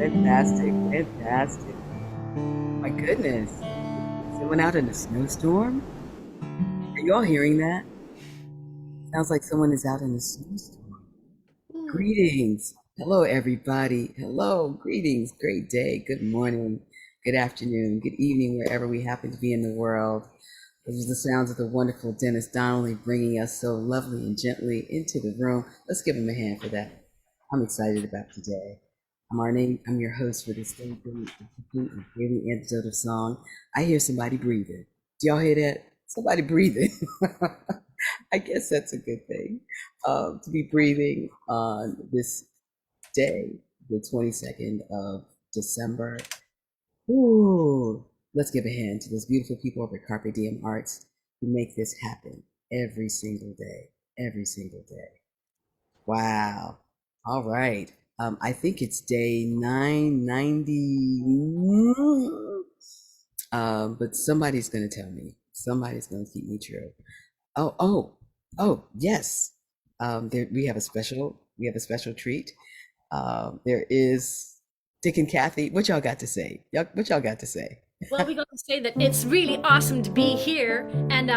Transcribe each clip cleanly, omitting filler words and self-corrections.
Fantastic, fantastic. My goodness. Someone out in a snowstorm? Are you all hearing that? Sounds like someone is out in a snowstorm. Greetings. Hello, everybody. Hello, greetings. Great day. Good morning. Good afternoon. Good evening, wherever we happen to be in the world. Those are the sounds of the wonderful Denis Donnelly bringing us so lovely and gently into the room. Let's give him a hand for that. I'm excited about today. I'm Arne. I'm your host for this Daily Antidote of Song. I hear somebody breathing. Do y'all hear that? Somebody breathing. I guess that's a good thing, to be breathing on this day, the 22nd of December. Ooh, let's give a hand to those beautiful people over at Carpe Diem Arts who make this happen every single day, every single day. Wow. All right. I think it's day 990. But somebody's going to tell me. Somebody's going to keep me true. Oh, yes. We have a special treat. There is Dick and Kathy. What y'all got to say? What y'all got to say? Well, we got to say that it's really awesome to be here, and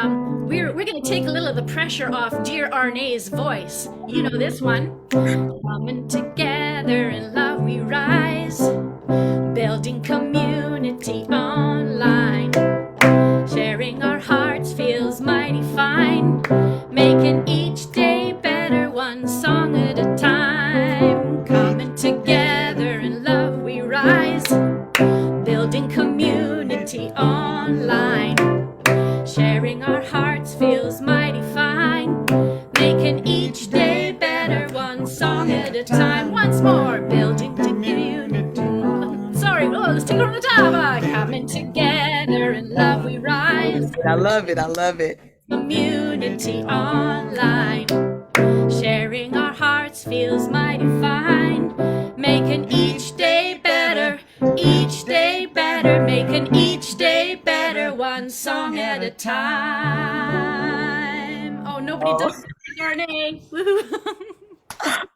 we're going to take a little of the pressure off dear Arne's voice. You know this one. Coming together in love we rise, building community online, sharing our hearts feels mighty fine, making each day better one song at a time. Coming together in love we rise, building community online, sharing our hearts feels mighty fine, making each day better one song at a time. Once more, building community. Sorry, let's take it from the top. Coming together in love we rise, I love it. I love it. community online, sharing our hearts feels mighty fine, making each day better, each day better, making each day better, one song at a time. Oh, nobody Oh, does that like Arne. Woohoo.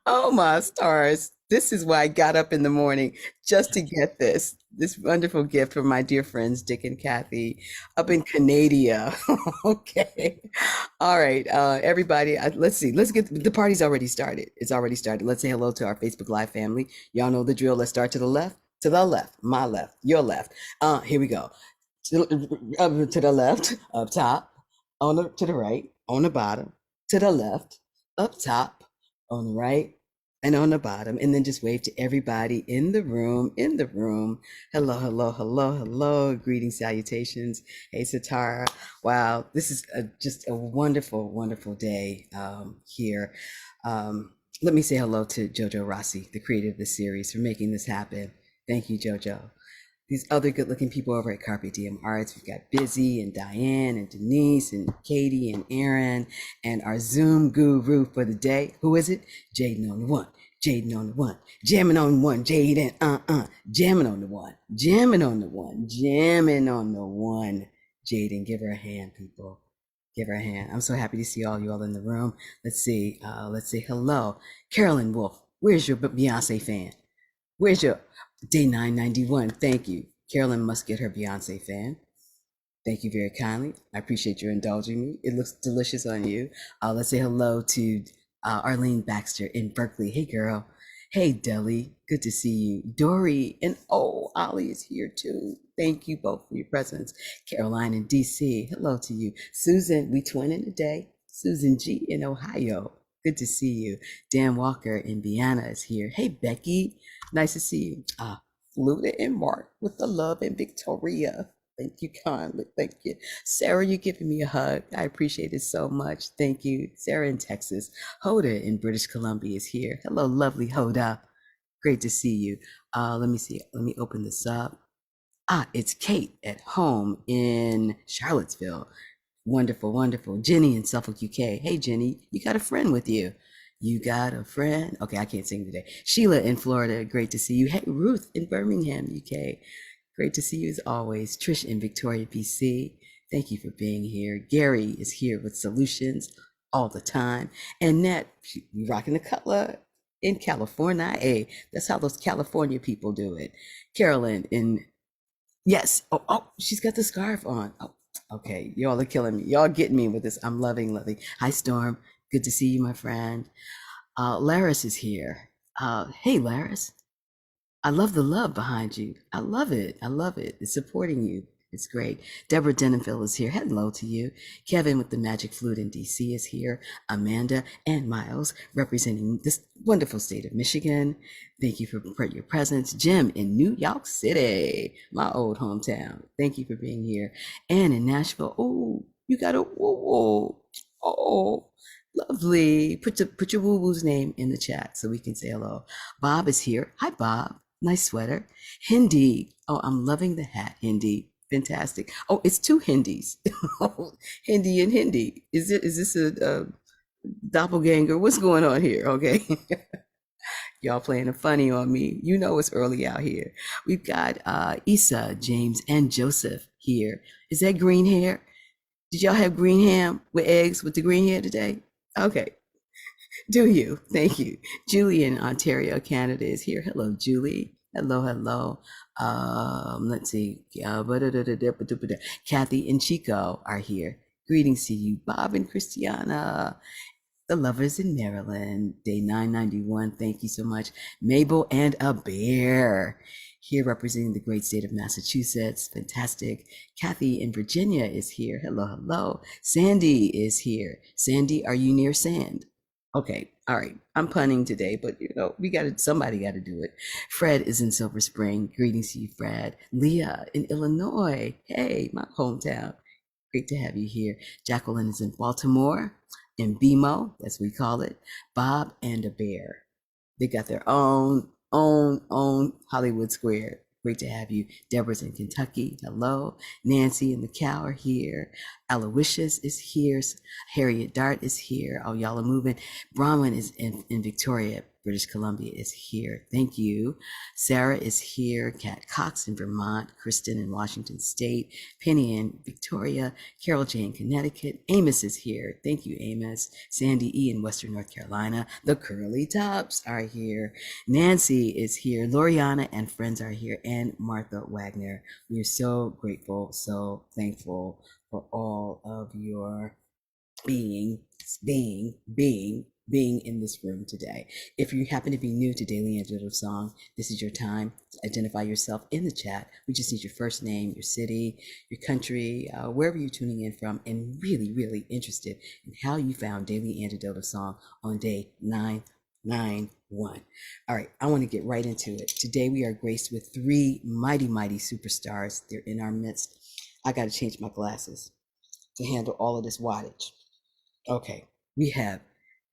oh my stars. This is why I got up in the morning just to get this wonderful gift from my dear friends Dick and Kathy up in Canada. Okay. All right, everybody. Let's see. Let's get the party's already started. It's already started. Let's say hello to our Facebook Live family. Y'all know the drill. Let's start to the left, my left, your left. Here we go. To the left, up top, to the right, on the bottom, to the left, up top, on the right, and on the bottom, and then just wave to everybody in the room. In the room, hello, hello, hello, hello. Greetings, salutations. Hey, Satara. Wow, this is just a wonderful, wonderful day here. Let me say hello to Jojo Rossi, the creator of this series, for making this happen. Thank you, Jojo. These other good looking people over at Carpe Diem Arts. We've got Busy and Diane and Denise and Katie and Aaron and our Zoom guru for the day. Who is it? Jaden on the one. Jaden on the one. Jamming on one. Jaden, jamming on the one. Jamming on the one. Jamming on the one. Jaden, give her a hand, people. Give her a hand. I'm so happy to see all you all in the room. Let's see. Let's say hello. Carolyn Wolf, where's your Beyonce fan? Where's your day 991? Thank you. Carolyn must get her Beyonce fan. Thank you very kindly. I appreciate your indulging me. It looks delicious on you. Let's say hello to Arlene Baxter in Berkeley. Hey, girl. Hey, Deli. Good to see you. Dory and Ollie is here too. Thank you both for your presence. Caroline in DC. Hello to you. Susan, we twinning today. Susan G in Ohio. Good to see you. Dan Walker in Vienna is here. Hey, Becky. Nice to see you. Fluta and Mark with the love and Victoria. Thank you kindly. Thank you. Sarah, you giving me a hug. I appreciate it so much. Thank you. Sarah in Texas. Hoda in British Columbia is here. Hello, lovely Hoda. Great to see you. Let me see. Let me open this up. It's Kate at home in Charlottesville. Wonderful, wonderful. Jenny in Suffolk, UK. Hey, Jenny, you got a friend with you. You got a friend? Okay, I can't sing today. Sheila in Florida, great to see you. Hey, Ruth in Birmingham, UK. Great to see you as always. Trish in Victoria, BC. Thank you for being here. Gary is here with solutions all the time. And Nat, you rocking the cutler in California. Hey, that's how those California people do it. Carolyn in yes. Oh, she's got the scarf on. Oh, okay. Y'all are killing me. Y'all getting me with this. I'm loving. Hi, Storm. Good to see you, my friend. Laris is here. Hey, Laris. I love the love behind you. I love it. I love it. It's supporting you. It's great. Deborah Denonville is here. Hello to you. Kevin with the Magic Flute in DC is here. Amanda and Miles representing this wonderful state of Michigan. Thank you for your presence. Jim in New York City, my old hometown. Thank you for being here. Ann in Nashville. Oh, you got a woo woo. Oh, lovely. Put your woo woo's name in the chat so we can say hello. Bob is here. Hi, Bob. Nice sweater. Hindi. Oh, I'm loving the hat, Hindi. Fantastic. Oh, it's two Hindis. Hindi and Hindi. Is this a doppelganger? What's going on here? Okay. Y'all playing a funny on me. You know it's early out here. We've got Issa, James, and Joseph here. Is that green hair? Did y'all have green ham with eggs with the green hair today? Okay. Do you? Thank you. Julie in Ontario, Canada is here. Hello, Julie. Hello. Let's see. Kathy and Chico are here. Greetings to you, Bob and Christiana. The lovers in Maryland, day 991. Thank you so much. Mabel and a bear here representing the great state of Massachusetts. Fantastic. Kathy in Virginia is here. Hello. Sandy is here. Sandy, are you near sand? Okay, all right. I'm punning today, but somebody got to do it. Fred is in Silver Spring. Greetings to you, Fred. Leah in Illinois. Hey, my hometown. Great to have you here. Jacqueline is in Baltimore, in BMO, as we call it. Bob and a bear. They got their own Hollywood Square. Great to have you. Deborah's in Kentucky. Hello. Nancy and the cow are here. Aloysius is here. Harriet Dart is here. Oh, y'all are moving. Bronwyn is in Victoria, British Columbia is here. Thank you. Sarah is here. Kat Cox in Vermont. Kristen in Washington State. Penny in Victoria. Carol J in Connecticut. Amos is here. Thank you, Amos. Sandy E in Western North Carolina. The Curly Tops are here. Nancy is here. Loriana and friends are here. And Martha Wagner. We are so grateful, so thankful for all of your being in this room today. If you happen to be new to Daily Antidote of Song, this is your time to identify yourself in the chat. We just need your first name, your city, your country, wherever you're tuning in from, and really interested in how you found Daily Antidote of Song on day 991. All right, I want to get right into it. Today we are graced with three mighty superstars. They're in our midst. I got to change my glasses to handle all of this wattage. Okay, we have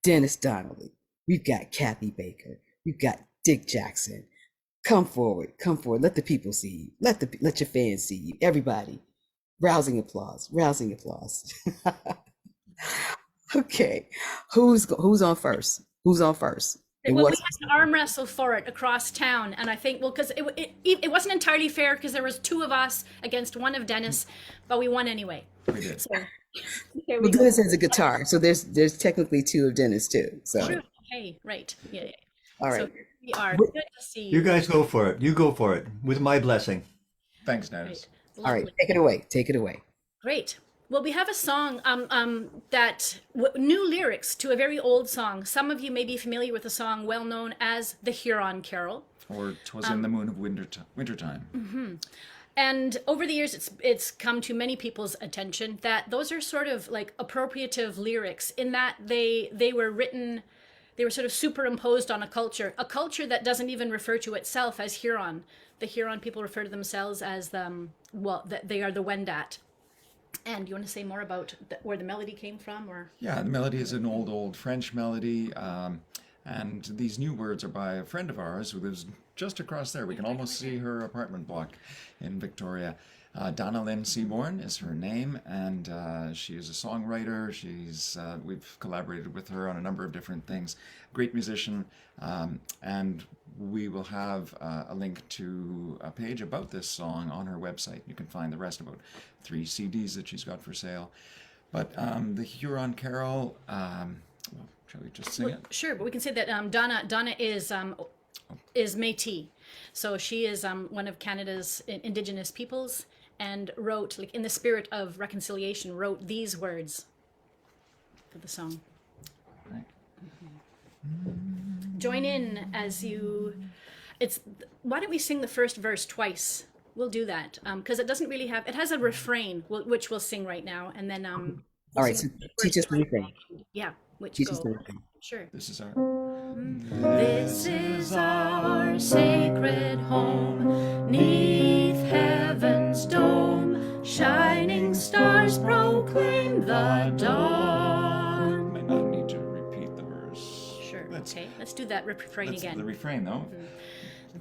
Denis Donnelly. We've got Cathy Baker. We've got Dick Jackson. Come forward. Let the people see you. Let your fans see you. Everybody, rousing applause. Okay, who's on first? Well, we had to arm wrestle for it across town, and I think, well, because it wasn't entirely fair because there was two of us against one of Denis, but we won anyway. We did. So, well, Denis has a guitar, so there's technically two of Denis too. So true. Hey, right. Yeah. All right. So we are good to see you. You guys go for it. You go for it with my blessing. Thanks, Dennis. Right. All right, take it away. Great. Well, we have a song new lyrics to a very old song. Some of you may be familiar with the song well known as the Huron Carol. Or 'Twas in the Moon of Wintertime. Mm-hmm. And over the years, it's come to many people's attention that those are sort of like appropriative lyrics in that they were written, they were sort of superimposed on a culture that doesn't even refer to itself as Huron. The Huron people refer to themselves as they are the Wendat. And you want to say more about where the melody came from, or? Yeah, the melody is an old French melody, and these new words are by a friend of ours who lives just across there. We can almost see her apartment block in Victoria. Lynn Seaborn is her name, and she is a songwriter. We've collaborated with her on a number of different things. Great musician, and we will have a link to a page about this song on her website. You can find the rest, about 3 CDs that she's got for sale. But the Huron Carol, Shall we just sing it? Sure, but we can say that Donna is Métis, so she is one of Canada's Indigenous peoples, and wrote, like in the spirit of reconciliation, wrote these words for the song. Right. Join in as you. Why don't we sing the first verse twice? We'll do that because it doesn't really have. It has a refrain, which we'll sing right now, and then All we'll right, sing so the teach verse us the refrain. yeah, which Teach us go. the refrain. Sure. This is our. This is our sacred home, neath heaven's dome. Shining stars proclaim the dawn. Might not need to repeat the verse. Sure. Okay. Let's do that refrain That's again. the refrain, though.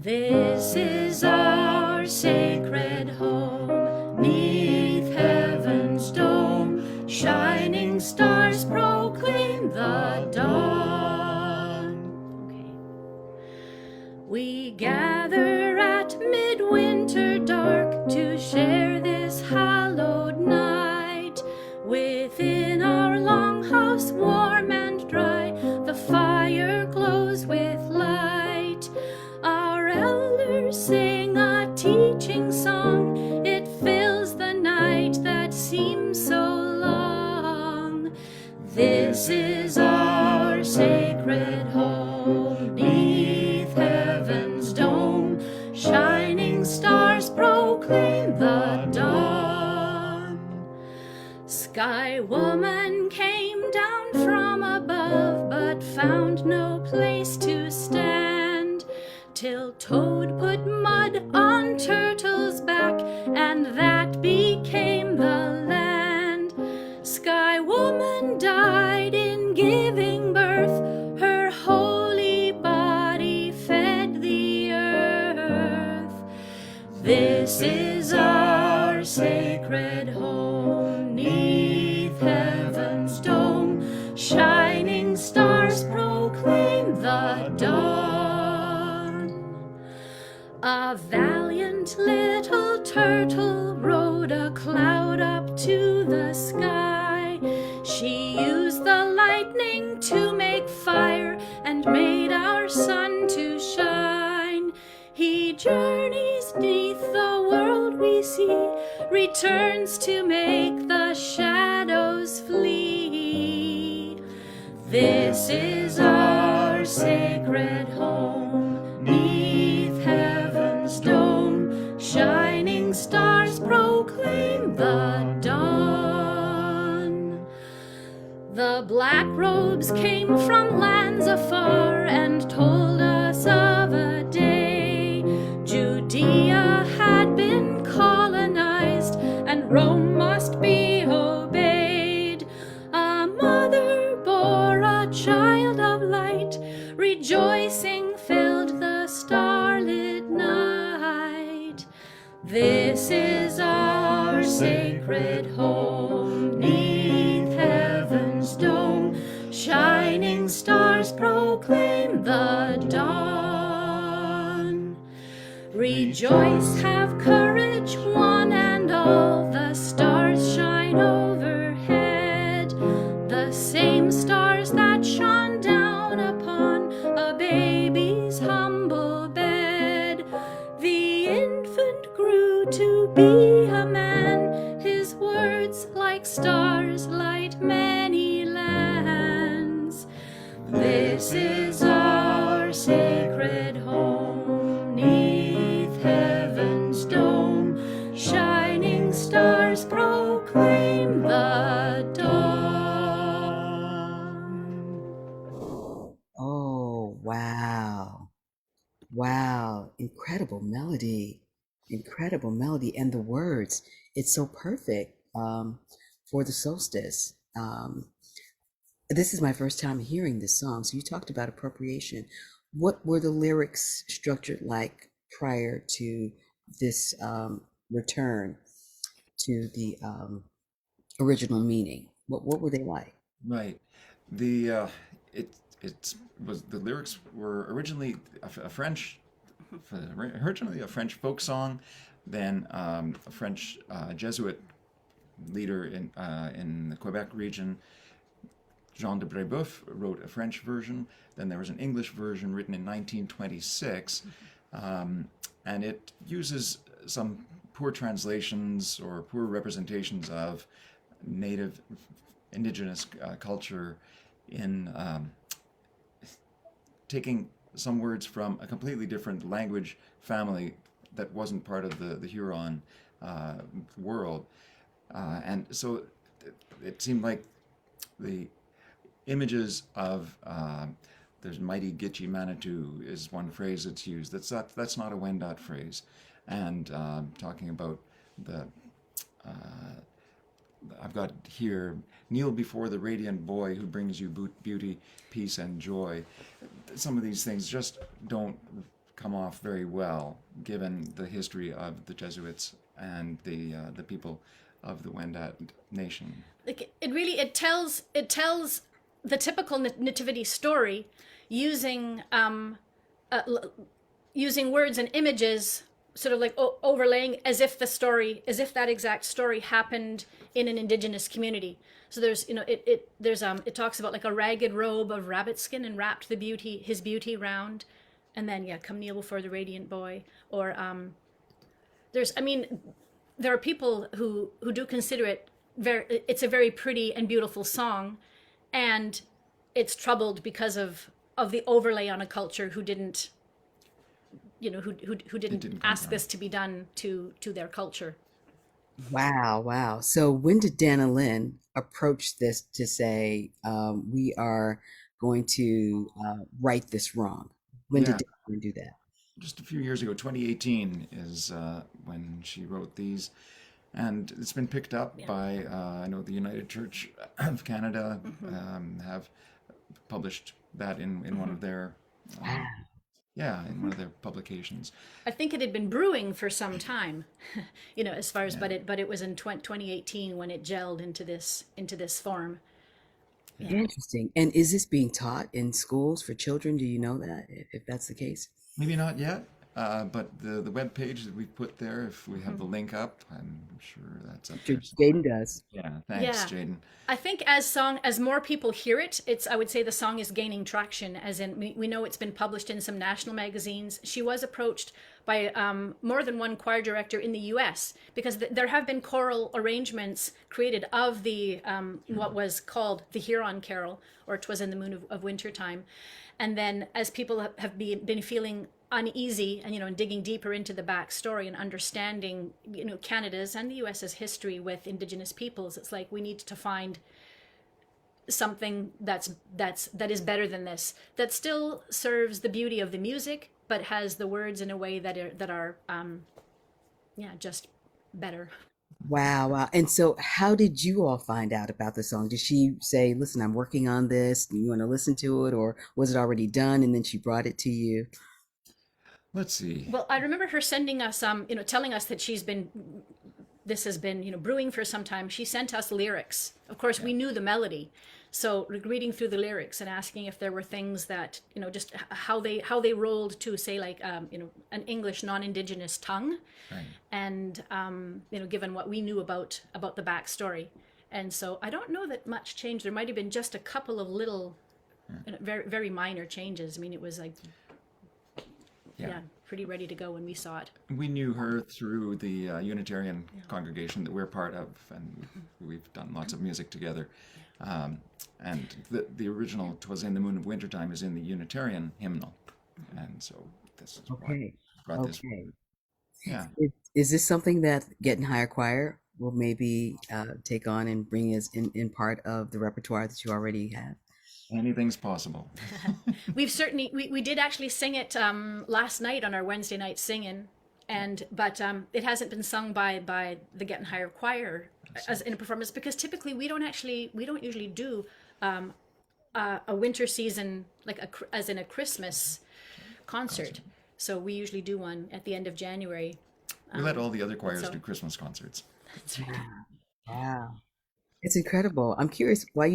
This is our sacred home, neath heaven's dome. Shining stars proclaim the dawn. Okay. We gather at midwinter dark to share this hallowed night. Within our longhouse warm and dry, the fire glows with light. Our elders sing a teaching song. It fills the night that seems so long. This is our sacred home, neath heaven's dome. Shining stars proclaim the dawn. Sky woman came down from above, but found no place to stand, till Toad put mud on Turtle's back, and that became the land. Sky woman died in giving birth, her holy body fed the earth. This is our sacred home, neath heaven's dome. Shining stars proclaim the dawn. A valiant little turtle rode a cloud up to the sky. She used the lightning to make fire and made our sun to shine. He journeys neath the world we see, returns to make the shadows flee. This is our sacred home, neath heaven's dome. Shining stars proclaim the dawn. The black robes came from lands afar and told us of a day. Judea had been colonized and Rome must be obeyed. A mother bore a child of light, rejoicing filled the starlit night. This is our sacred home, neath heaven's dome. Shining stars proclaim the dawn. Rejoice, have courage, one and all. The stars shine overhead, the same stars that shone down upon a baby's humble bed. The infant grew to be a man, his words like stars light many lands. This is our sacred home, neath heaven's dome. Shining stars proclaim the dawn. Oh, wow. Wow. Incredible melody. Incredible melody. And the words, it's so perfect for the solstice. This is my first time hearing this song. So you talked about appropriation. What were the lyrics structured like prior to this return to the original meaning? What were they like? Right. The it was the lyrics were originally a French, originally a French folk song, then a French Jesuit leader in the Quebec region Jean de Brébeuf wrote a French version. Then there was an English version written in 1926, and it uses some poor translations or poor representations of native indigenous culture in taking some words from a completely different language family that wasn't part of the Huron world. And so it seemed like the images of there's mighty Gitche Manitou is one phrase that's used. That's not a Wendat phrase. And talking about the I've got here, kneel before the radiant boy who brings you beauty, peace, and joy. Some of these things just don't come off very well, given the history of the Jesuits and the people of the Wendat nation. Like it tells the typical nativity story using using words and images, sort of like overlaying as if that exact story happened in an indigenous community. So there's, it talks about like a ragged robe of rabbit skin and wrapped his beauty round, and then come kneel before the radiant boy. Or there are people who do consider it's a very pretty and beautiful song, and it's troubled because of the overlay on a culture who didn't ask this to be done to their culture. Wow, wow. So when did Dan and Lynn approach this to say, we are going to right this wrong? When did Yeah, Dan and Lynn do that? just a few years ago, 2018 is when she wrote these. And it's been picked up by, I know the United Church of Canada have published that in one of their, Wow. in one of their publications. I think it had been brewing for some time, as far as, but it was in 2018 when it gelled into this form. Yeah. Interesting. And is this being taught in schools for children? Do you know that, if that's the case? Maybe not yet, but the web page that we put there, if we have the link up, I'm sure that's up there. Jaden does. Yeah, thanks, Jaden. I think as more people hear it, I would say the song is gaining traction, as in we know it's been published in some national magazines. She was approached by more than one choir director in the US, because there have been choral arrangements created of the what was called the Huron Carol, or 'Twas in the Moon of Wintertime. And then as people have been feeling uneasy and digging deeper into the backstory and understanding Canada's and the US's history with Indigenous peoples, it's like we need to find something that is better than this, that still serves the beauty of the music but has the words in a way that are just better. Wow, wow. And so how did you all find out about the song? Did she say, listen, I'm working on this, do you want to listen to it? Or was it already done and then she brought it to you? Let's see. Well, I remember her sending us, telling us that this has been, brewing for some time. She sent us lyrics. Of course, we knew the melody. So reading through the lyrics and asking if there were things that, just how they rolled to, say, like, an English non-Indigenous tongue. Right. And, given what we knew about the backstory. And so I don't know that much changed. There might have been just a couple of little, very, very minor changes. I mean, it was like, pretty ready to go when we saw it. We knew her through the Unitarian congregation that we're part of, and we've done lots of music together. And the original "'Twas in the Moon of Wintertime" is in the Unitarian hymnal, and so this is what brought this. Yeah. Is this something that Getting Higher Choir will maybe take on and bring as in part of the repertoire that you already have? Anything's possible. We've certainly we did actually sing it last night on our Wednesday night singing, but it hasn't been sung by the Getting Higher Choir as in a performance, because typically we don't usually do a winter season as in a Christmas concert. So we usually do one at the end of January. We let all the other choirs do Christmas concerts. That's right. Wow. It's incredible. I'm curious why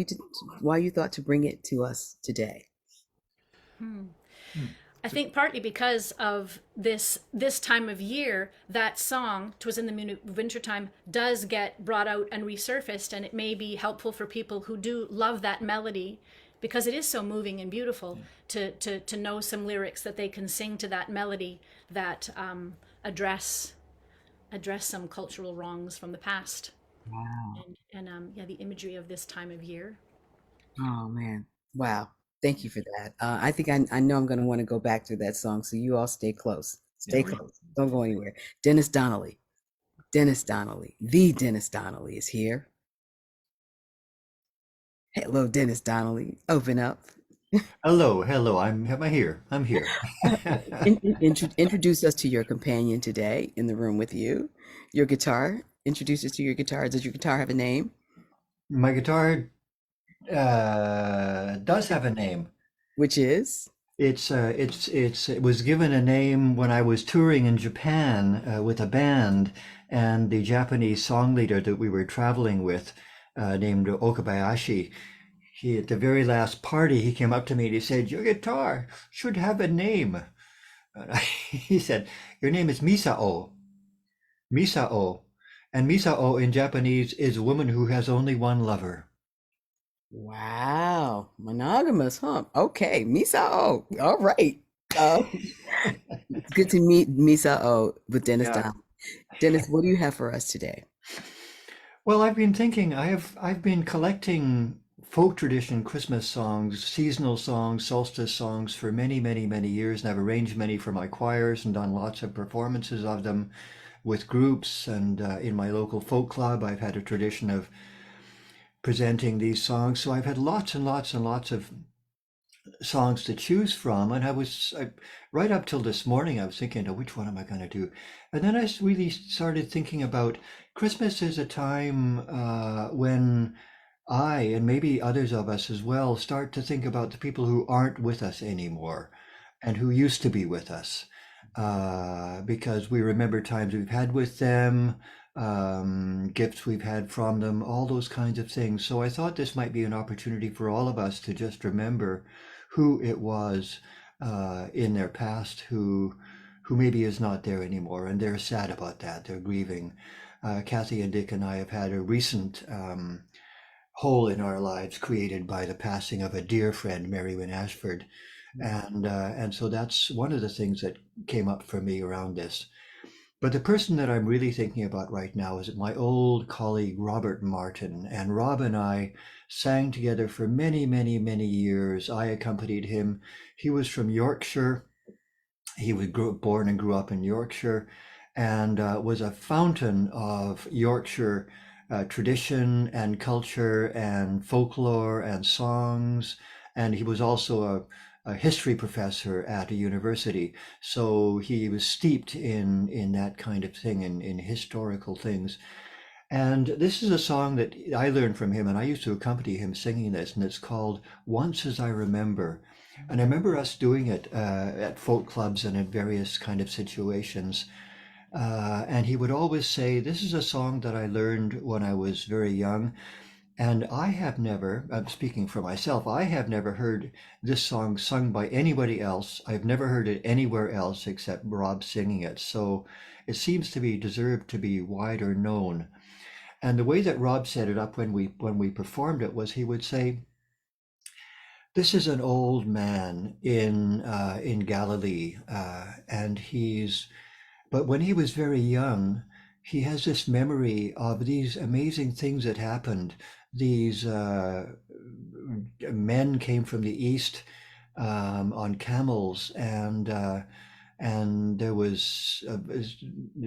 you thought to bring it to us today. I think partly because of this time of year, that song "'Twas in the Wintertime" does get brought out and resurfaced, and it may be helpful for people who do love that melody, because it is so moving and beautiful to know some lyrics that they can sing to that melody that address some cultural wrongs from the past, Wow. and yeah, the imagery of this time of year. Oh man. Wow. Thank you for that. I think I know I'm going to want to go back to that song. So you all stay close. Yeah, Stay close. Don't go anywhere. Denis Donnelly. Denis Donnelly. The Denis Donnelly is here. Hello, Denis Donnelly. Open up. Hello, hello. Am I here? I'm here. Introduce us to your companion today in the room with you. Your guitar. Introduce us to your guitar. Does your guitar have a name? My guitar does have a name. Which is? It was given a name when I was touring in Japan with a band, and the Japanese song leader that we were traveling with, named Okabayashi, he at the very last party he came up to me and he said, "Your guitar should have a name." He said, "Your name is Misao, Misao," and Misao in Japanese is a woman who has only one lover. Wow. Monogamous, huh? Okay. Misao. All right. Uh, it's good to meet Misao with Denis Yeah. Donnelly. Denis, what do you have for us today? Well, I've been thinking, I've been collecting folk tradition Christmas songs, seasonal songs, solstice songs for many, many, many years, and I've arranged many for my choirs and done lots of performances of them with groups. And in my local folk club, I've had a tradition of presenting these songs. So I've had lots and lots and lots of songs to choose from, and right up till this morning I was thinking, oh, which one am I going to do? And then really started thinking about Christmas is a time when I, and maybe others of us as well, start to think about the people who aren't with us anymore and who used to be with us, because we remember times we've had with them, gifts we've had from them, all those kinds of things. So I thought this might be an opportunity for all of us to just remember who it was in their past who maybe is not there anymore, and they're sad about that. They're grieving. Cathy and Dick and I have had a recent hole in our lives created by the passing of a dear friend, Mary Wynn Ashford, and so that's one of the things that came up for me around this. But the person that I'm really thinking about right now is my old colleague, Robert Martin. And Rob and I sang together for many, many, many years. I accompanied him. He was from Yorkshire. He was born and grew up in Yorkshire, and was a fountain of Yorkshire tradition and culture and folklore and songs. And he was also a history professor at a university. So he was steeped in that kind of thing, in historical things. And this is a song that I learned from him, and I used to accompany him singing this, and it's called Once As I Remember. And I remember us doing it at folk clubs and in various kind of situations. And he would always say, this is a song that I learned when I was very young. And I have never, I'm speaking for myself, I have never heard this song sung by anybody else. I've never heard it anywhere else except Rob singing it. So it seems to be deserved to be wider known. And the way that Rob set it up when we performed it was he would say, "This is an old man in Galilee, but when he was very young, he has this memory of these amazing things that happened. These men came from the east on camels, and there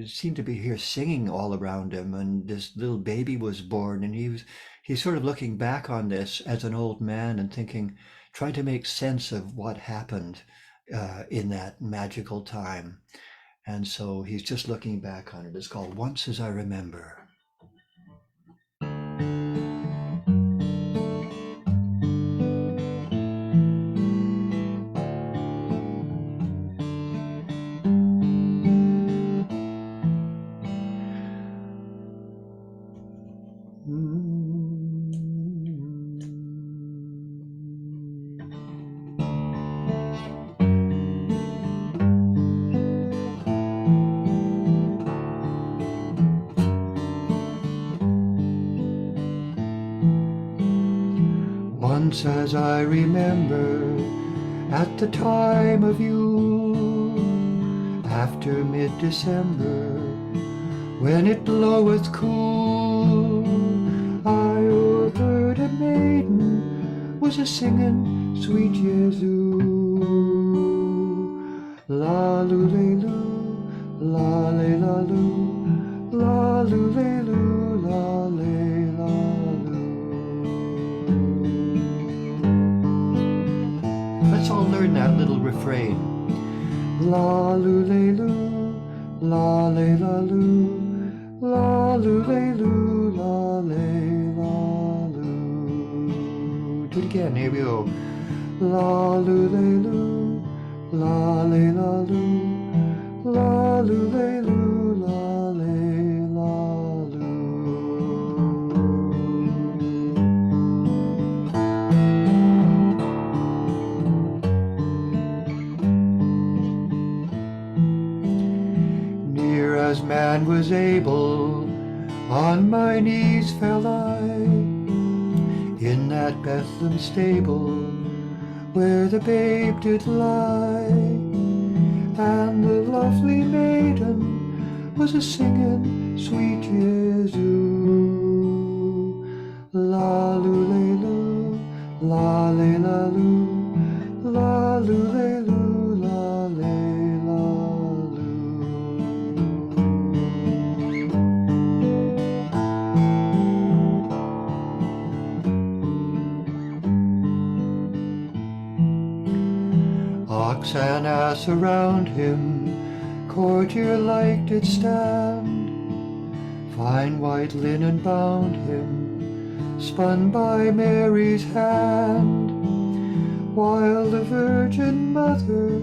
seemed to be here singing all around him, and this little baby was born, and he's sort of looking back on this as an old man and thinking, trying to make sense of what happened in that magical time." And so he's just looking back on it. It's called Once As I Remember. once as I remember, at the time of Yule, after mid-December, when it bloweth cool, I overheard a maiden was a singing sweet Jesu. La lu la le la lu, la lu le lu, la le la lu. Let's all learn that little refrain. La lu le lu, la le la lu, la lu le lu, la le la lu. Do it again, here we go. La lu le lu, la le la lu, la lu le lu, la le la lu. Near as man was able, on my knees fell I, in that Bethlehem stable, where the babe did lie, and the lovely maiden was a singing sweet Jesu. La lu le lu, la le la lu, la lu le lu, la le la lu. Ox and ass around him, courtier-like did stand, fine white linen bound him, spun by Mary's hand, while the Virgin Mother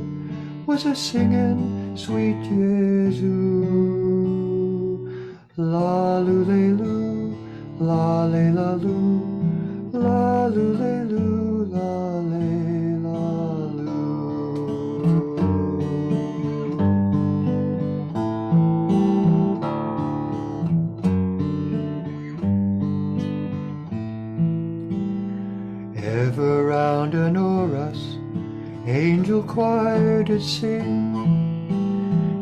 was a singing sweet Jesu. La lu le lu, la le la lu, la lu le lu, la le la lu. Ever round and o'er us, angel choir did sing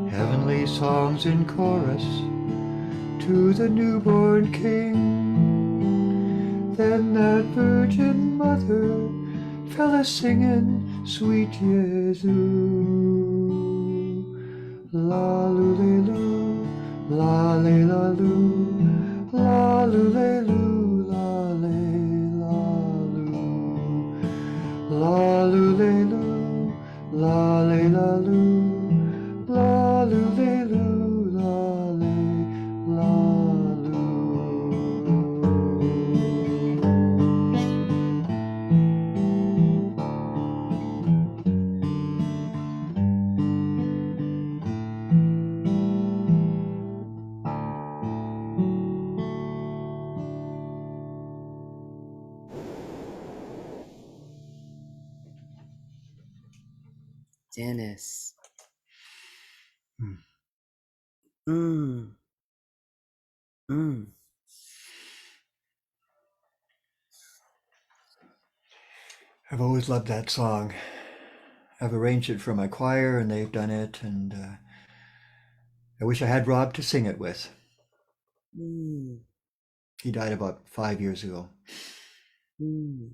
heavenly songs in chorus to the newborn King. Then that Virgin Mother fell a singing sweet Jesu. La lu le lu, la le la lu, la lu le lu, la le la lu. La lu le lu, la le la lu, la lu le lu, la le la lu. Dennis. Hmm. Mm, mm. I've always loved that song. I've arranged it for my choir and they've done it, and I wish I had Rob to sing it with. Mm, He died about 5 years ago. mm,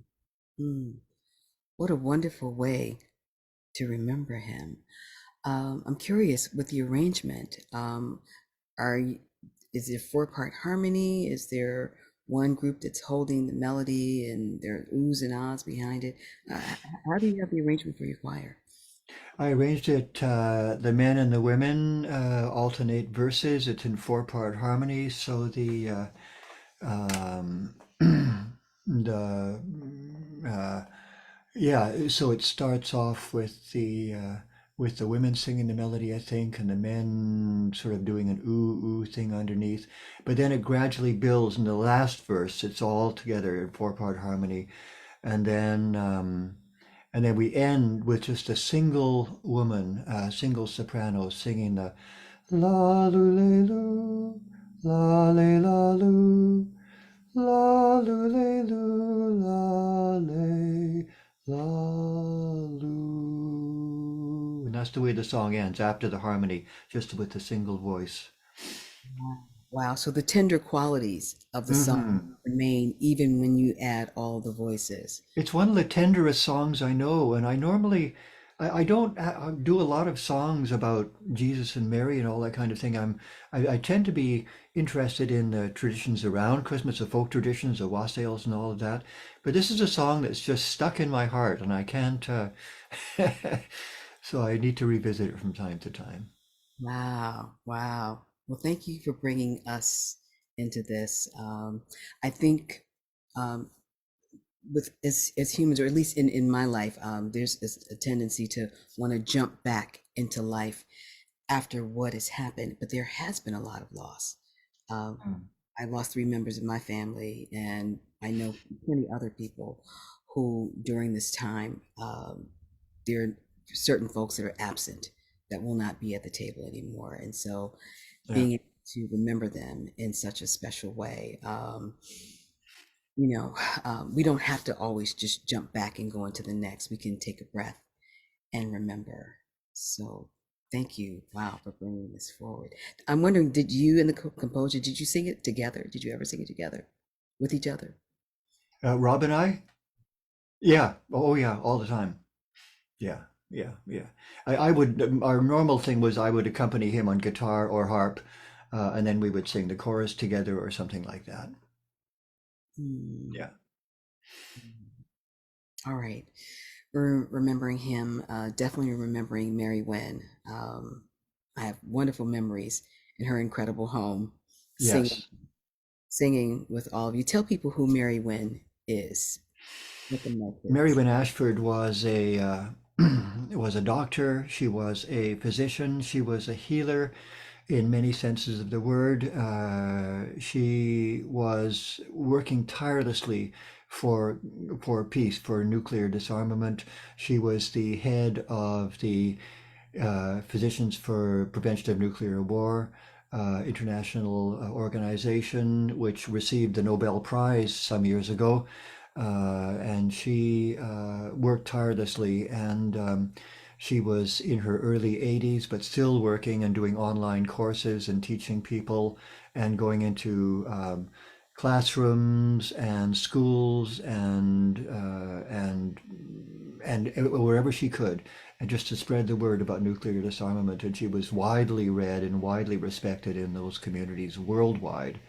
mm. What a wonderful way to remember him. I'm curious with the arrangement. Are you, is it four-part harmony? Is there one group that's holding the melody and there are oohs and ahs behind it? How do you have the arrangement for your choir? I arranged it, the men and the women alternate verses. It's in four-part harmony, so um, the yeah, so it starts off with the women singing the melody, I think, and the men sort of doing an ooh ooh thing underneath. But then it gradually builds in the last verse. It's all together in four-part harmony, and then we end with just a single woman, single soprano singing the la lu le lu, la le la lu, La lu le lu la le la lu. And that's the way the song ends after the harmony, just with a single voice. Wow. Wow. So the tender qualities of the song Hmm. remain even when you add all the voices. It's one of the tenderest songs I know, and I normally, I don't do a lot of songs about Jesus and Mary and all that kind of thing. I tend to be interested in the traditions around Christmas, the folk traditions, the wassails and all of that. But this is a song that's just stuck in my heart, and I can't, so I need to revisit it from time to time. Wow. Wow. Well, thank you for bringing us into this. I think um, with as humans, or at least in my life, there's a tendency to want to jump back into life after what has happened, but there has been a lot of loss. Um, Mm. I lost three members of my family, and I know many other people who, during this time, there are certain folks that are absent that will not be at the table anymore. And so, Yeah. being able to remember them in such a special way, you know, we don't have to always just jump back and go into the next. We can take a breath and remember. So thank you. Wow, for bringing this forward. I'm wondering, did you and the composer, did you sing it together? Did you ever sing it together with each other? Rob and I? Yeah. Oh, yeah, all the time. Yeah, yeah, yeah. I would, our normal thing was I would accompany him on guitar or harp, and then we would sing the chorus together or something like that. Hmm. Yeah. All right. We're remembering him, definitely remembering Mary Wynn. I have wonderful memories in her incredible home, singing, Yes. singing with all of you. Tell people who Mary Wynn is. Let them know, Mary please. Wynn Ashford was a was a doctor. She was a physician. She was a healer in many senses of the word. She was working tirelessly for for peace, for nuclear disarmament. She was the head of the Physicians for Prevention of Nuclear War, international organization, which received the Nobel Prize some years ago. And she worked tirelessly, and she was in her early 80s, but still working and doing online courses and teaching people and going into classrooms and schools and wherever she could, and just to spread the word about nuclear disarmament. And she was widely read and widely respected in those communities worldwide.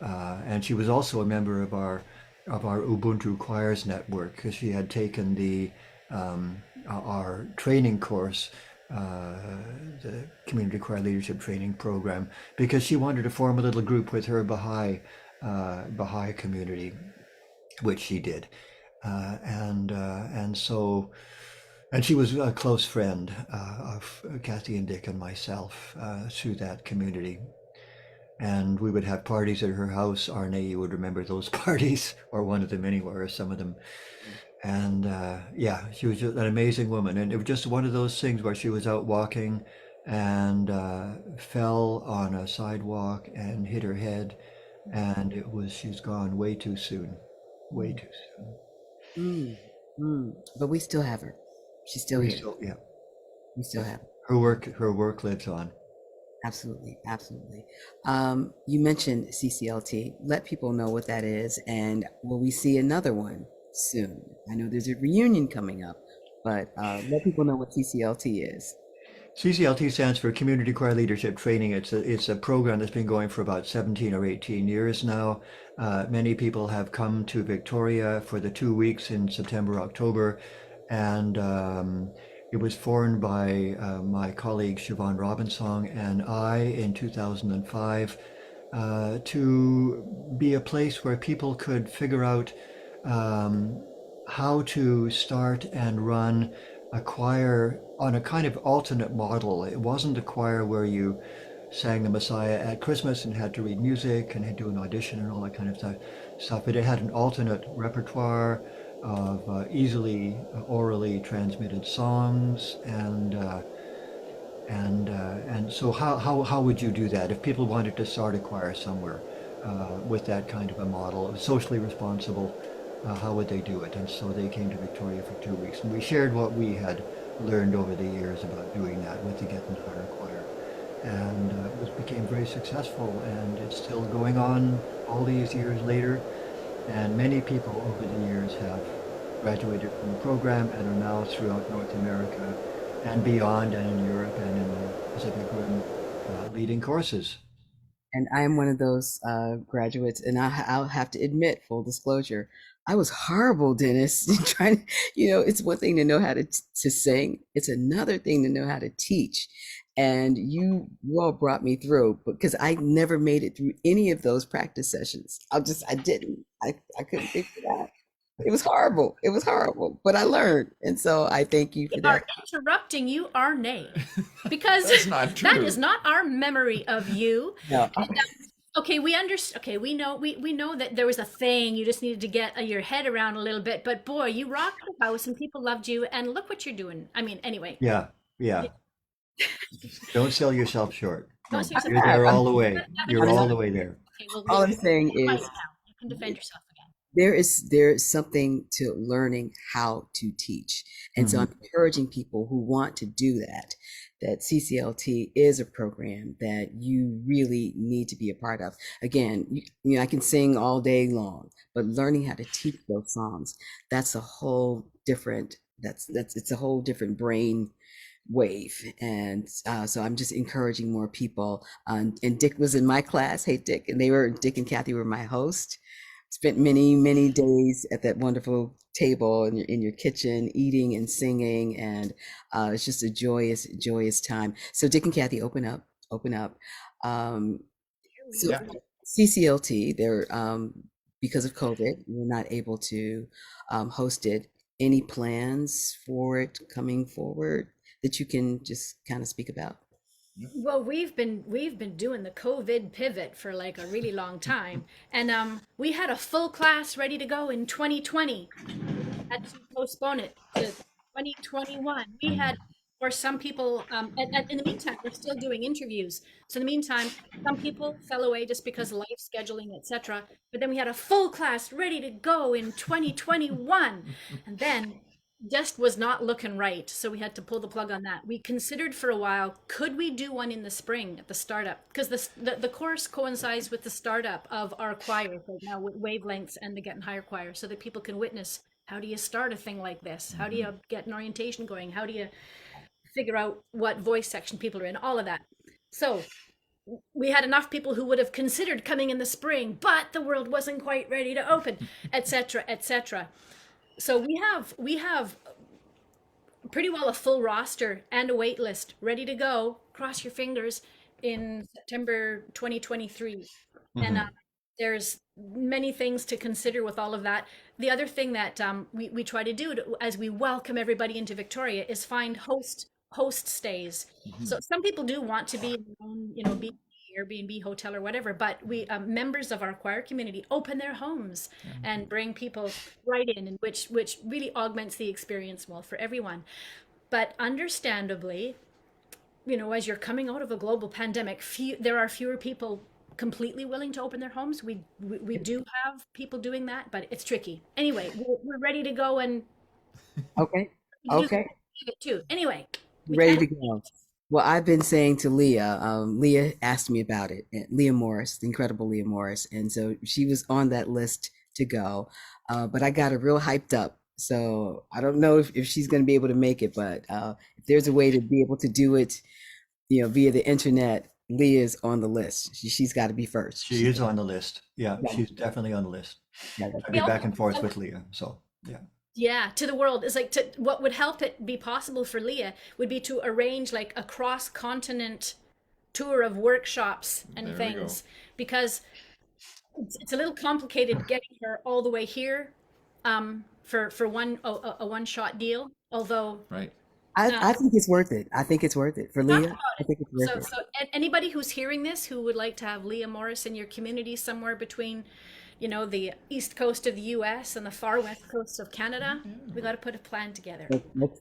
And she was also a member of our Ubuntu Choirs network because she had taken the our training course, uh, the Community Choir Leadership Training Program, because she wanted to form a little group with her Baha'i community, which she did. And so and she was a close friend of Kathy and Dick and myself through that community. And we would have parties at her house. Arne, you would remember those parties, or one of them anyway, or some of them. And yeah, she was just an amazing woman. And it was just one of those things where she was out walking and fell on a sidewalk and hit her head. And she's gone way too soon. Way Mm, too soon. mm, mm. But we still have her. She's still We here. still, yeah, We still yeah. have her. Her work lives on. Absolutely, absolutely. You mentioned CCLT. Let people know what that is, and will we see another one soon? I know there's a reunion coming up, but let people know what CCLT is. CCLT stands for Community Choir Leadership Training. It's a program that's been going for about 17 or 18 years now. Many people have come to Victoria for the 2 weeks in September, October, and it was formed by my colleague Siobhan Robinson and I in 2005 to be a place where people could figure out um, how to start and run a choir on a kind of alternate model. It wasn't a choir where you sang the Messiah at Christmas and had to read music and had to do an audition and all that kind of stuff. But it had an alternate repertoire of easily orally transmitted songs and so how would you do that if people wanted to start a choir somewhere? with that kind of a model, socially responsible. How would they do it? And so they came to Victoria for 2 weeks, and we shared what we had learned over the years about doing that with the Getting Higher Choir. And it became very successful, and it's still going on all these years later. And many people over the years have graduated from the program and are now throughout North America and beyond, and in Europe and in the Pacific Rim, leading courses. And I am one of those graduates, and I'll have to admit, full disclosure, I was horrible, Dennis. Trying, it's one thing to know how to sing; it's another thing to know how to teach. And you all brought me through, because I never made it through any of those practice sessions. I didn't. I couldn't figure it out. It was horrible. It was horrible, but I learned, and so I thank you We for are that. interrupting you, Arne, because That's not that true. is not our memory of you. No, Okay, we understand. Okay, we know that there was a thing you just needed to get your head around a little bit. But boy, you rocked the house, and people loved you. And look what you're doing. I mean, anyway, Yeah, yeah. Don't sell yourself short. don't No, say yourself. you're there all the That, way. that You're I'm was all not. the way there. okay. Well, All we'll I'm saying quiet is now. You can defend yourself again. there is something to learning how to teach, and so Hmm. I'm encouraging people who want to do that CCLT is a program that you really need to be a part of. Again, I can sing all day long, but learning how to teach those songs, that's a whole different that's it's a whole different brain wave. And so I'm just encouraging more people. And Dick was in my class. Hey, Dick. And Dick and Kathy were my host. Spent many, many days at that wonderful table in your kitchen, eating and singing. And it's just a joyous, joyous time. So Dick and Kathy, open up, open up. Um, so Yeah. CCLT, because of COVID, we're not able to host it. Any plans for it coming forward that you can just kind of speak about? Well, we've been doing the COVID pivot for like a really long time, and we had a full class ready to go in 2020. Had to postpone it to 2021. We had, or some people, in the meantime, we're still doing interviews. So in the meantime, some people fell away just because of life scheduling, etc. But then we had a full class ready to go in 2021. And then just was not looking right. So we had to pull the plug on that. We considered for a while, could we do one in the spring at the startup? Because the course coincides with the startup of our choir right now with wavelengths and the Getting Higher choir, so that people can witness how do you start a thing like this? How do you get an orientation going? How do you figure out what voice section people are in? All of that. So we had enough people who would have considered coming in the spring, but the world wasn't quite ready to open, etc., etc. So we have pretty well a full roster and a wait list ready to go. Cross your fingers in September 2023. And Hmm. there's many things to consider with all of that. The other thing that we try to do as we welcome everybody into Victoria is find host stays. So some people do want to be in their own, be Airbnb hotel or whatever, but we members of our choir community open their homes and bring people right in, and which really augments the experience well for everyone. But understandably, as you're coming out of a global pandemic, there are fewer people completely willing to open their homes. We do have people doing that, but it's tricky. Anyway, we're ready to go and Okay. do Okay. it too. Anyway, we Ready can't. to go. Well, I've been saying to Leah, Leah asked me about it, Leah Morris, the incredible Leah Morris. And so she was on that list to go. But I got her real hyped up. So I don't know if she's going to be able to make it, but if there's a way to be able to do it, via the internet, Leah's on the list. She's got to be first. She is on the list. Yeah, Yeah, she's definitely on the list. yeah, I've We been also, back and forth with Leah, so yeah. yeah, to the world is like what would help it be possible for Leah would be to arrange like a cross continent tour of workshops and There we go. things, because it's a little complicated getting her all the way here for a one shot deal. Although Right. I think it's worth it. I think it's worth it for talk Leah. about I it. think it's worth So it. so anybody who's hearing this who would like to have Leah Morris in your community somewhere between the east coast of the US and the far west coast of Canada. We got to put a plan together.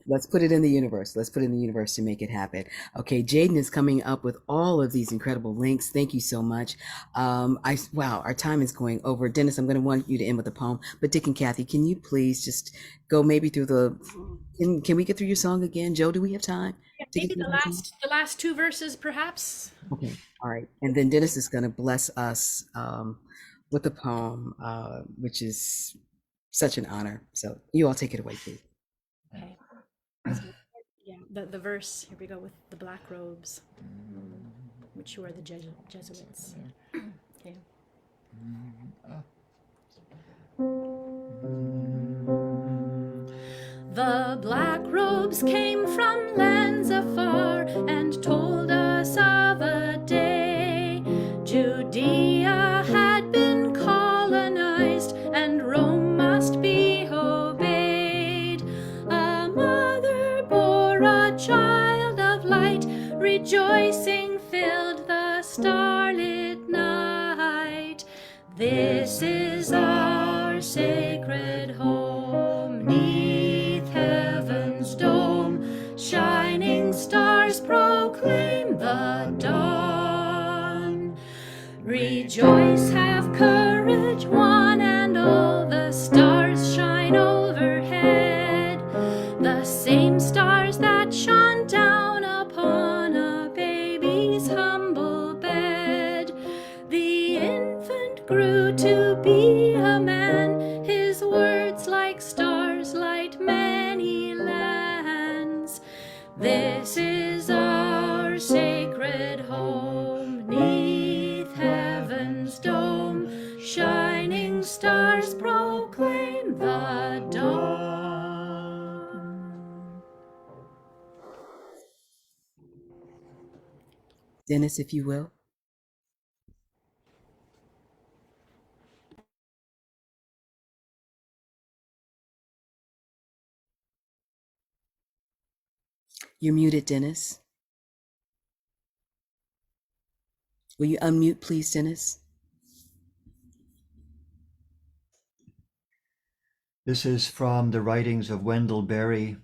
Let's put it in the universe. Let's put it in the universe to make it happen. Okay, Jaden is coming up with all of these incredible links. Thank you so much. Wow, our time is going over. Dennis, I'm going to want you to end with a poem. But Dick and Kathy, can you please just go maybe through can we get through your song again? Joe, do we have time to get Maybe through the the song? last two verses, perhaps. Okay, all right. And then Dennis is going to bless us with a poem, which is such an honor. So you all take it away, please. Okay. Yeah, the verse. Here we go with the black robes, which were the Jesuits. Okay. The black robes came from lands afar and told us of a day Judea had been colonized and Rome must be obeyed. A mother bore a child of light, rejoicing filled the starlit night. This is our sacred home, neath heaven's dome. Shining stars proclaim the dawn. Rejoice, have courage, one and all. The stars shine overhead, the same stars that shone down upon a baby's humble bed. The infant grew to be a man, his words like stars light many lands. This is our sacred home, neath heaven's dome. Shining stars proclaim the dawn. Dennis, if you will. You're muted, Dennis. Will you unmute, please, Dennis? This is from the writings of Wendell Berry.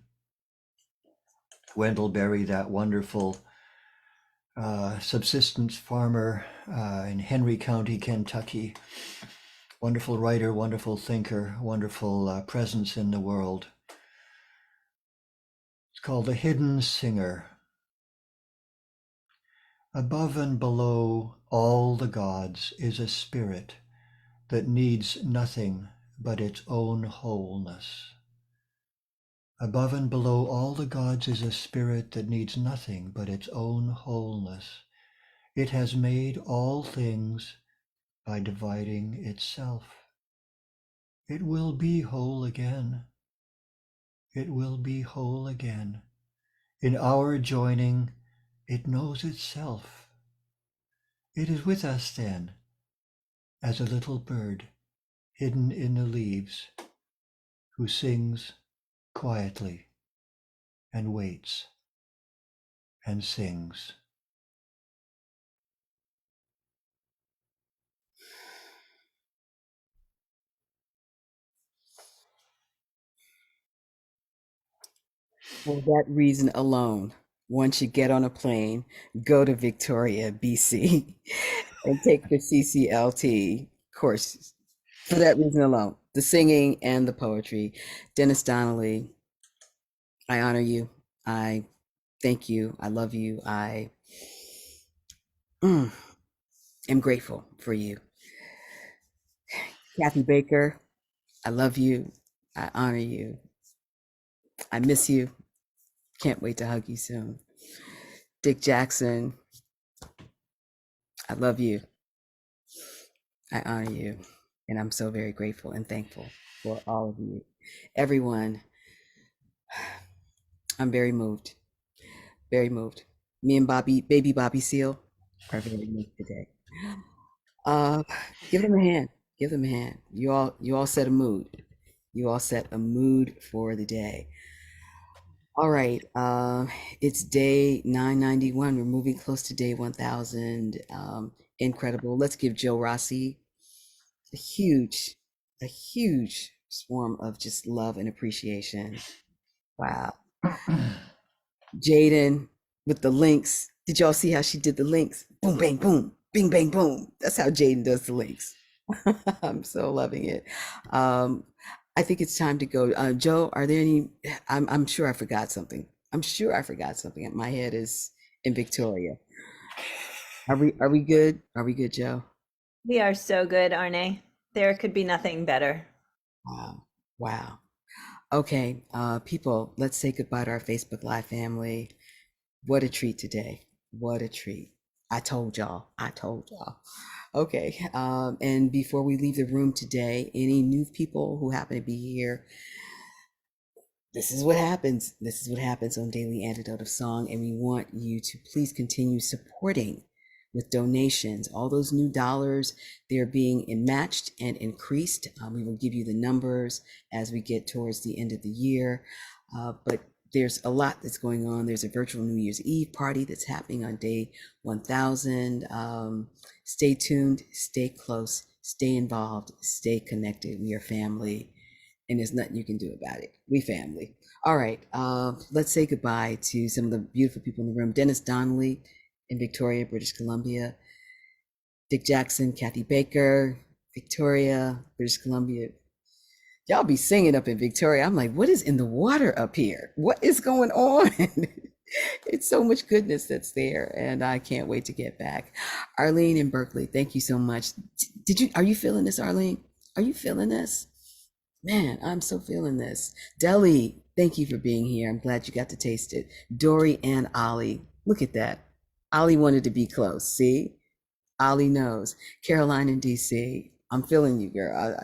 Wendell Berry, that wonderful subsistence farmer in Henry County, Kentucky. Wonderful writer, wonderful thinker, wonderful presence in the world. It's called The Hidden Singer. Above and below all the gods is a spirit that needs nothing but its own wholeness. Above and below all the gods is a spirit that needs nothing but its own wholeness. It has made all things by dividing itself. It will be whole again. It will be whole again. In our joining, it knows itself. It is with us then, as a little bird hidden in the leaves, who sings quietly and waits and sings. For that reason alone, one should get on a plane, go to Victoria, BC, and take the CCLT courses. For that reason alone, the singing and the poetry. Denis Donnelly, I honor you. I thank you. I love you. I am grateful for you. Cathy Baker, I love you. I honor you. I miss you. Can't wait to hug you soon. Dick Jackson, I love you. I honor you. And I'm so very grateful and thankful for all of you. Everyone, I'm very moved. Very moved. Me and baby Bobby Seal are very moved today. Uh, give them a hand. Give them a hand. You all set a mood. You all set a mood for the day. All right. It's day 991. We're moving close to day 1000. Incredible. Let's give Joe Rossi a huge, a huge swarm of just love and appreciation. Wow. Jaden with the links. Did y'all see how she did the links? Boom, bang, boom, bing, bang, boom. That's how Jaden does the links. I'm so loving it. Um, I think it's time to go. Joe, are there any? I'm sure I forgot something. I'm sure I forgot something. My head is in Victoria. Are we good? Are we good, Joe? We are so good, Arne. There could be nothing better. Wow. Wow. Okay, people, let's say goodbye to our Facebook Live family. What a treat today. What a treat. I told y'all. I told y'all. Okay, and before we leave the room today, any new people who happen to be here, this is what happens. This is what happens on Daily Antidote of Song, and we want you to please continue supporting with donations. All those new dollars, they're being matched and increased. We will give you the numbers as we get towards the end of the year, but there's a lot that's going on. There's a virtual New Year's Eve party that's happening on day 1000. Stay tuned, stay close, stay involved, stay connected. We are family, and there's nothing you can do about it. We family. All right, let's say goodbye to some of the beautiful people in the room. Denis Donnelly in Victoria, British Columbia. Dick Jackson, Cathy Baker, Victoria, British Columbia. Y'all be singing up in Victoria. I'm like, what is in the water up here? What is going on? It's so much goodness that's there, and I can't wait to get back. Arlene in Berkeley, thank you so much. Are you feeling this, Arlene? Are you feeling this? Man, I'm so feeling this. Deli, thank you for being here. I'm glad you got to taste it. Dory and Ollie, look at that. Ollie wanted to be close. See, Ollie knows. Caroline in DC, I'm feeling you, girl.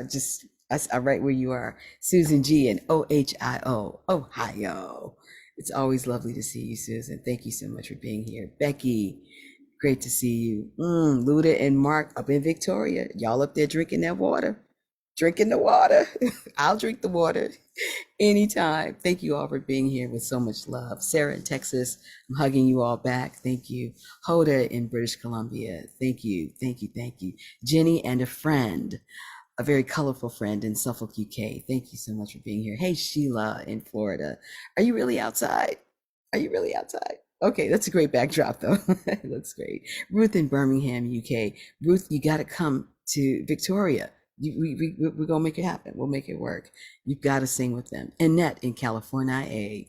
I right where you are. Susan G in OHIO, Ohio. It's always lovely to see you, Susan. Thank you so much for being here. Becky, great to see you. Luda and Mark up in Victoria. Y'all up there drinking that water. Drinking the water. I'll drink the water anytime. Thank you all for being here with so much love. Sarah in Texas, I'm hugging you all back. Thank you. Hoda in British Columbia. Thank you. Thank you. Thank you. Jenny and a friend, a very colorful friend in Suffolk, UK. Thank you so much for being here. Hey, Sheila in Florida. Are you really outside? Are you really outside? Okay, that's a great backdrop though. That's great. Ruth in Birmingham, UK. Ruth, you got to come to Victoria. We're gonna make it happen. We'll make it work. You've got to sing with them. Annette in California,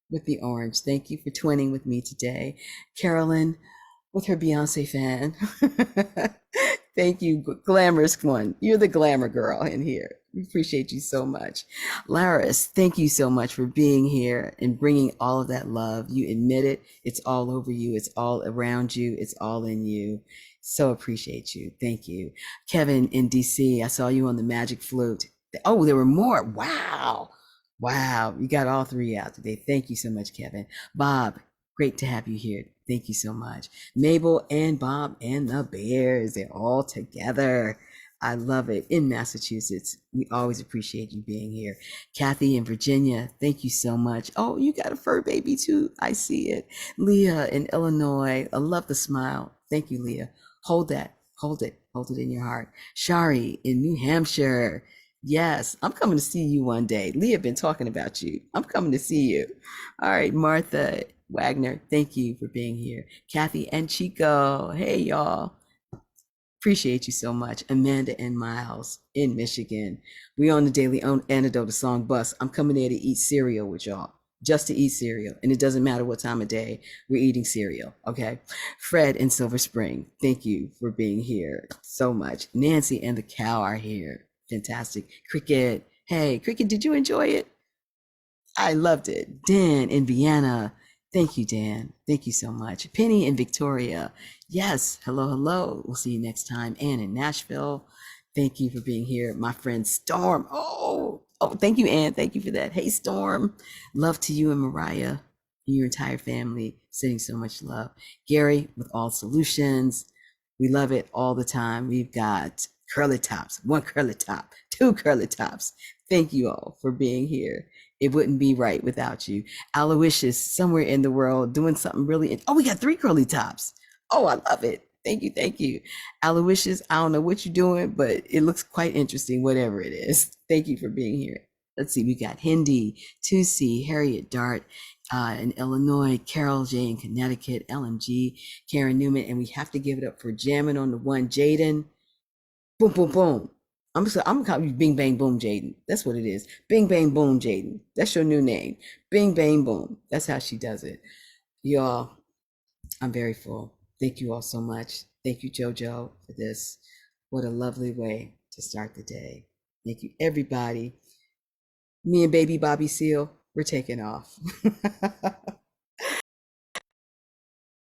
with the orange. Thank you for twinning with me today. Carolyn with her Beyonce fan. Thank you, glamorous one. You're the glamour girl in here. We appreciate you so much. Laris, thank you so much for being here and bringing all of that love. You admit it. It's all over you. It's all around you. It's all in you. So appreciate you. Thank you. Kevin in DC, I saw you on the magic flute. Oh, there were more. Wow. Wow. You got all three out today. Thank you so much, Kevin. Bob, great to have you here. Thank you so much. Mabel and Bob and the Bears, they're all together. I love it. In Massachusetts, we always appreciate you being here. Kathy in Virginia, thank you so much. Oh, you got a fur baby too. I see it. Leah in Illinois, I love the smile. Thank you, Leah. Hold that. Hold it. Hold it in your heart. Shari in New Hampshire. Yes, I'm coming to see you one day. Leah been talking about you. I'm coming to see you. All right, Martha Wagner, thank you for being here. Kathy and Chico, hey y'all. Appreciate you so much. Amanda and Miles in Michigan. We on the Daily Antidote of Song bus. I'm coming there to eat cereal with y'all. Just to eat cereal. And it doesn't matter what time of day we're eating cereal. Okay. Fred in Silver Spring, thank you for being here so much. Nancy and the cow are here. Fantastic. Cricket. Hey, Cricket, did you enjoy it? I loved it. Dan in Vienna. Thank you, Dan. Thank you so much. Penny in Victoria. Yes. Hello, hello. We'll see you next time. Anne in Nashville. Thank you for being here. My friend Storm. Oh, thank you, Anne. Thank you for that. Hey, Storm. Love to you and Mariah and your entire family. Sending so much love. Gary with All Solutions. We love it all the time. We've got curly tops, one curly top, two curly tops. Thank you all for being here. It wouldn't be right without you. Aloysius, somewhere in the world, doing something really. Oh, we got three curly tops. Oh, I love it. Thank you, thank you. Aloysius, I don't know what you're doing, but it looks quite interesting, whatever it is. Thank you for being here. Let's see, we got Hindi, 2C, Harriet Dart in Illinois, Carol J in Connecticut, LMG, Karen Newman, and we have to give it up for jamming on the one, Jaden. Boom, boom, boom. I'm gonna call you Bing Bang Boom Jaden. That's what it is. Bing Bang Boom Jaden. That's your new name. Bing Bang Boom. That's how she does it. Y'all, I'm very full. Thank you all so much. Thank you, JoJo, for this. What a lovely way to start the day. Thank you, everybody. Me and baby Bobby Seal, we're taking off.